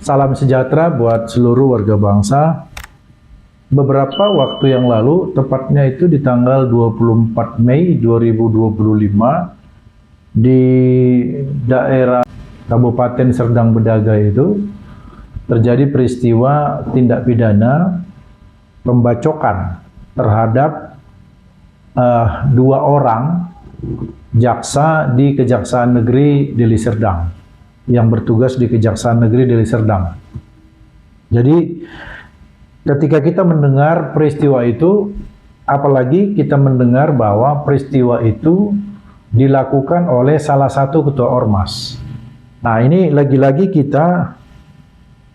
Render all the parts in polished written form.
Salam sejahtera buat seluruh warga bangsa. Beberapa waktu yang lalu, tepatnya itu di tanggal 24 Mei 2025, di daerah Kabupaten Serdang Bedaga itu terjadi peristiwa tindak pidana pembacokan terhadap dua orang jaksa di Kejaksaan Negeri Deli Serdang yang bertugas di Kejaksaan Negeri Deli Serdang. Jadi ketika kita mendengar peristiwa itu, apalagi kita mendengar bahwa peristiwa itu dilakukan oleh salah satu ketua ormas. Nah, ini lagi-lagi kita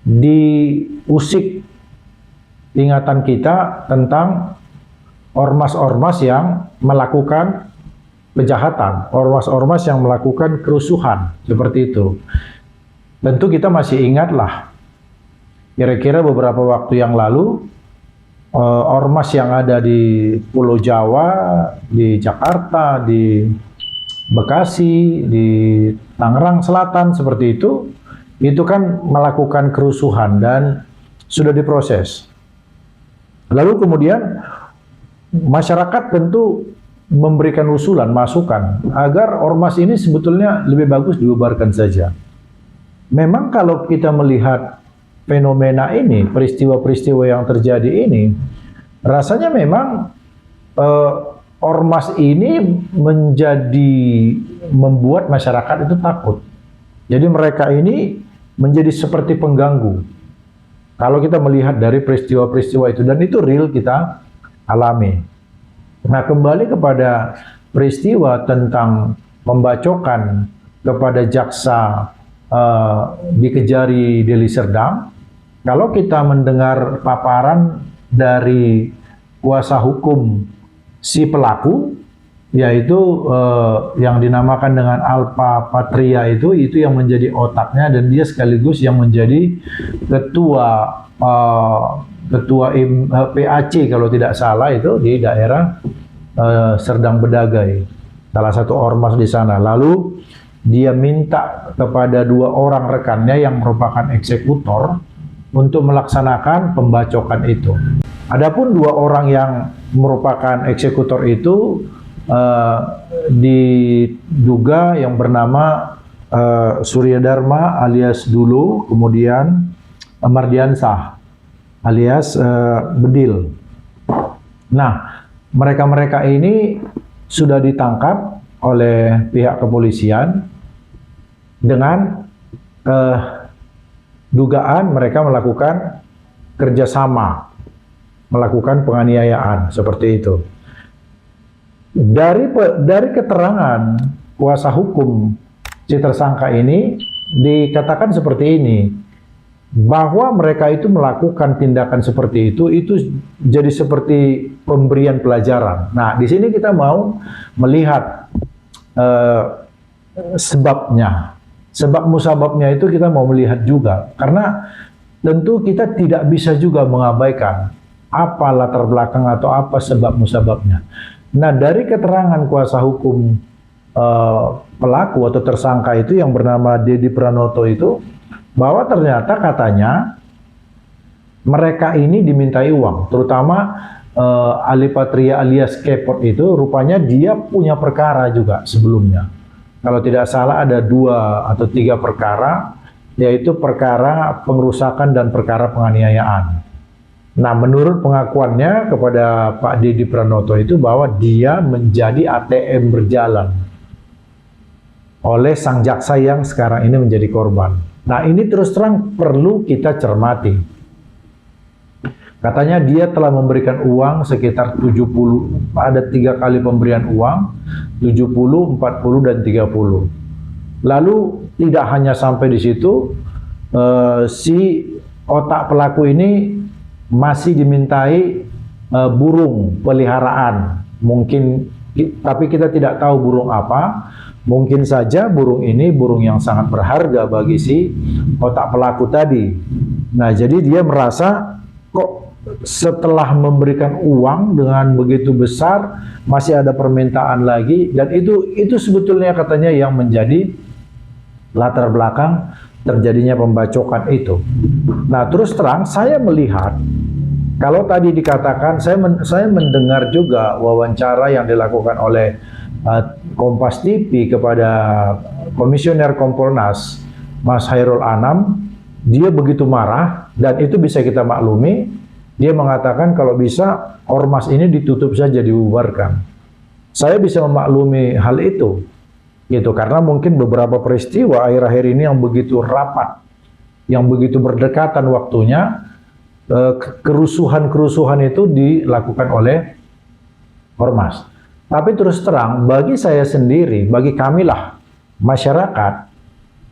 diusik ingatan kita tentang ormas-ormas yang melakukan kejahatan, ormas-ormas yang melakukan kerusuhan, seperti itu. Tentu kita masih ingatlah, kira-kira beberapa waktu yang lalu, ormas yang ada di Pulau Jawa, di Jakarta, di Bekasi, di Tangerang Selatan, seperti itu kan melakukan kerusuhan dan sudah diproses. Lalu kemudian masyarakat tentu memberikan usulan, masukan, agar ormas ini sebetulnya lebih bagus dibubarkan saja. Memang kalau kita melihat fenomena ini, peristiwa-peristiwa yang terjadi ini, rasanya memang ormas ini membuat masyarakat itu takut. Jadi mereka ini menjadi seperti pengganggu. Kalau kita melihat dari peristiwa-peristiwa itu, dan itu real kita alami. Nah, kembali kepada peristiwa tentang pembacokan kepada jaksa di Kejari Deli Serdang, kalau kita mendengar paparan dari kuasa hukum si pelaku, yaitu yang dinamakan dengan Alpa Patria, itu yang menjadi otaknya, dan dia sekaligus yang menjadi ketua PAC kalau tidak salah, itu di daerah Serdang Bedagai, salah satu ormas di sana. Lalu dia minta kepada dua orang rekannya yang merupakan eksekutor untuk melaksanakan pembacokan itu. Adapun dua orang yang merupakan eksekutor itu diduga yang bernama Surya Dharma alias Dulu, kemudian Mardiansah alias Bedil. Nah, mereka-mereka ini sudah ditangkap oleh pihak kepolisian dengan dugaan mereka melakukan kerjasama, melakukan penganiayaan, seperti itu. Dari keterangan kuasa hukum si tersangka ini dikatakan seperti ini, bahwa mereka itu melakukan tindakan seperti itu jadi seperti pemberian pelajaran. Nah, di sini kita mau melihat sebabnya, sebab musababnya itu kita mau melihat juga, karena tentu kita tidak bisa juga mengabaikan apa latar belakang atau apa sebab musababnya. Nah, dari keterangan kuasa hukum pelaku atau tersangka itu yang bernama Dedi Pranoto itu, bahwa ternyata katanya mereka ini dimintai uang, terutama Ali Patria alias Kepot itu rupanya dia punya perkara juga sebelumnya. Kalau tidak salah ada 2 atau 3 perkara, yaitu perkara pengerusakan dan perkara penganiayaan. Nah, menurut pengakuannya kepada Pak Dedi Pranoto itu, bahwa dia menjadi ATM berjalan oleh sang jaksa yang sekarang ini menjadi korban. Nah, ini terus terang perlu kita cermati. Katanya dia telah memberikan uang sekitar 70, ada 3 kali pemberian uang, 70, 40, dan 30. Lalu tidak hanya sampai di situ, si otak pelaku ini masih dimintai burung peliharaan. Mungkin, tapi kita tidak tahu burung apa. Mungkin saja burung ini burung yang sangat berharga bagi si otak pelaku tadi. Nah, jadi dia merasa kok setelah memberikan uang dengan begitu besar masih ada permintaan lagi, dan itu sebetulnya katanya yang menjadi latar belakang terjadinya pembacokan itu. Nah, terus terang saya melihat, kalau tadi dikatakan, saya mendengar juga wawancara yang dilakukan oleh Kompas TV kepada Komisioner Kompolnas, Mas Hairul Anam. Dia begitu marah, dan itu bisa kita maklumi. Dia mengatakan kalau bisa ormas ini ditutup saja, dibubarkan. Saya bisa memaklumi hal itu, gitu, karena mungkin beberapa peristiwa akhir-akhir ini yang begitu rapat, yang begitu berdekatan waktunya, kerusuhan-kerusuhan itu dilakukan oleh ormas. Tapi terus terang, bagi saya sendiri, bagi kamilah masyarakat,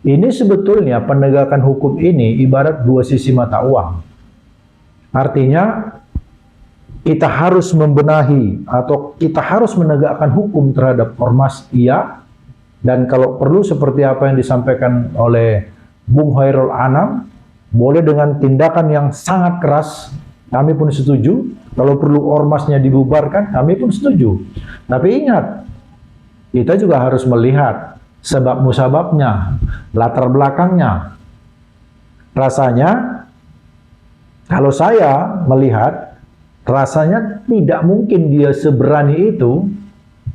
ini sebetulnya penegakan hukum ini ibarat dua sisi mata uang. Artinya, kita harus membenahi atau kita harus menegakkan hukum terhadap ormas, iya. Dan kalau perlu seperti apa yang disampaikan oleh Bung Hairul Anam, boleh dengan tindakan yang sangat keras, kami pun setuju. Kalau perlu ormasnya dibubarkan, kami pun setuju. Tapi ingat, kita juga harus melihat sebab musababnya, latar belakangnya. Rasanya, kalau saya melihat, rasanya tidak mungkin dia seberani itu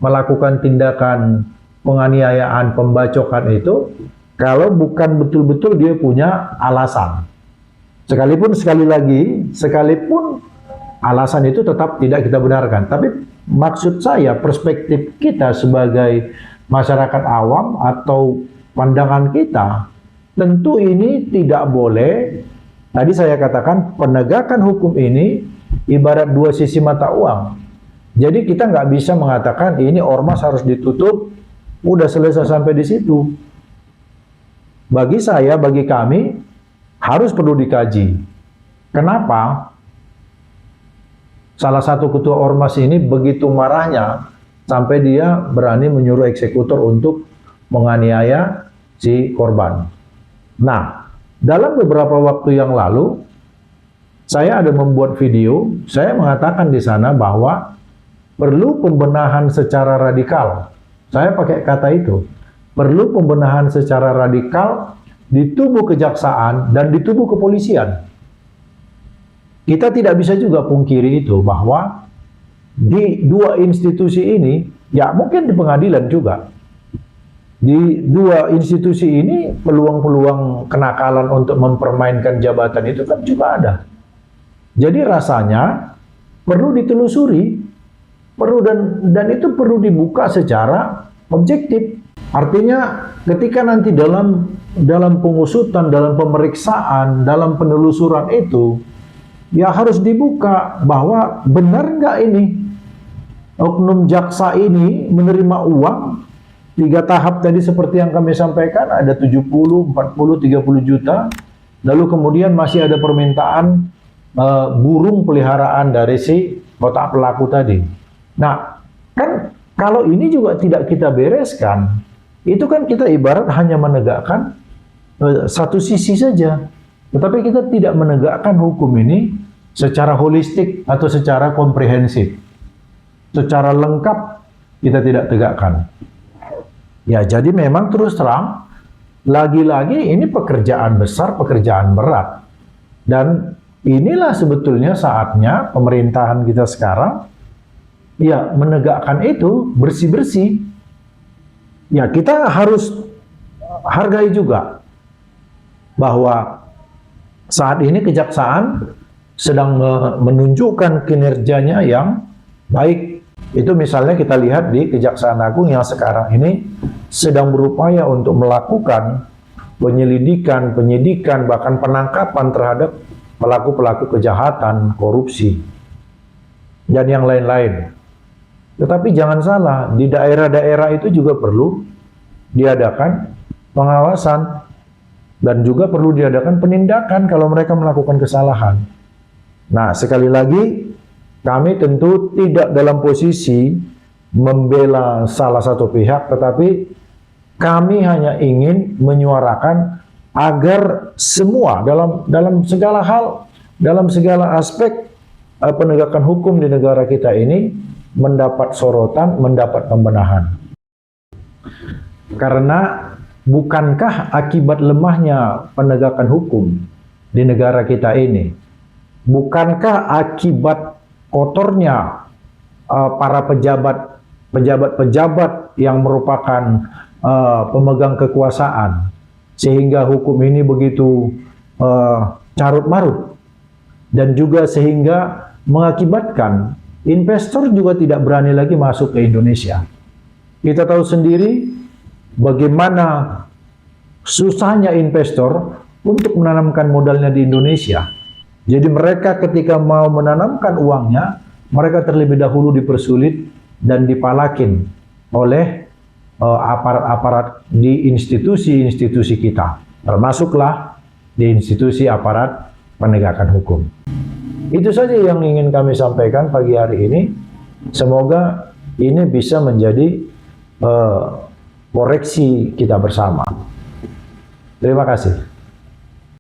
melakukan tindakan penganiayaan, pembacokan itu, kalau bukan betul-betul dia punya alasan. Sekalipun, sekali lagi, sekalipun alasan itu tetap tidak kita benarkan. Tapi maksud saya, perspektif kita sebagai masyarakat awam atau pandangan kita, tentu ini tidak boleh. Tadi saya katakan penegakan hukum ini ibarat dua sisi mata uang. Jadi kita nggak bisa mengatakan ini ormas harus ditutup, udah selesai sampai di situ. Bagi saya, bagi kami, harus perlu dikaji. Kenapa salah satu ketua ormas ini begitu marahnya sampai dia berani menyuruh eksekutor untuk menganiaya si korban. Nah, dalam beberapa waktu yang lalu, saya ada membuat video, saya mengatakan di sana bahwa perlu pembenahan secara radikal. Saya pakai kata itu, perlu pembenahan secara radikal di tubuh kejaksaan dan di tubuh kepolisian. Kita tidak bisa juga pungkiri itu, bahwa di dua institusi ini, ya mungkin di pengadilan juga, di dua institusi ini peluang-peluang kenakalan untuk mempermainkan jabatan itu kan juga ada. Jadi rasanya perlu ditelusuri, perlu dan itu perlu dibuka secara objektif. Artinya ketika nanti dalam pengusutan, dalam pemeriksaan, dalam penelusuran itu, ya harus dibuka bahwa benar nggak ini oknum jaksa ini menerima uang 3 tahap tadi seperti yang kami sampaikan, ada 70, 40, 30 juta. Lalu kemudian masih ada permintaan burung peliharaan dari si otak pelaku tadi. Nah, kan kalau ini juga tidak kita bereskan, itu kan kita ibarat hanya menegakkan satu sisi saja. Tetapi kita tidak menegakkan hukum ini secara holistik atau secara komprehensif. Secara lengkap kita tidak tegakkan. Ya, jadi memang terus terang, lagi-lagi ini pekerjaan besar, pekerjaan berat. Dan inilah sebetulnya saatnya pemerintahan kita sekarang, ya menegakkan itu bersih-bersih. Ya, kita harus hargai juga bahwa saat ini kejaksaan sedang menunjukkan kinerjanya yang baik. Itu misalnya kita lihat di Kejaksaan Agung yang sekarang ini sedang berupaya untuk melakukan penyelidikan, penyidikan, bahkan penangkapan terhadap pelaku-pelaku kejahatan, korupsi, dan yang lain-lain. Tetapi jangan salah, di daerah-daerah itu juga perlu diadakan pengawasan dan juga perlu diadakan penindakan kalau mereka melakukan kesalahan. Nah, sekali lagi, kami tentu tidak dalam posisi membela salah satu pihak, tetapi kami hanya ingin menyuarakan agar semua dalam segala hal, dalam segala aspek penegakan hukum di negara kita ini mendapat sorotan, mendapat pembenahan. Karena bukankah akibat lemahnya penegakan hukum di negara kita ini, bukankah akibat kotornya para pejabat-pejabat yang merupakan pemegang kekuasaan, sehingga hukum ini begitu carut marut, dan juga sehingga mengakibatkan investor juga tidak berani lagi masuk ke Indonesia. Kita tahu sendiri bagaimana susahnya investor untuk menanamkan modalnya di Indonesia. Jadi mereka ketika mau menanamkan uangnya, mereka terlebih dahulu dipersulit dan dipalakin oleh aparat-aparat di institusi-institusi kita, termasuklah di institusi aparat penegakan hukum. Itu saja yang ingin kami sampaikan pagi hari ini. Semoga ini bisa menjadi koreksi kita bersama. Terima kasih.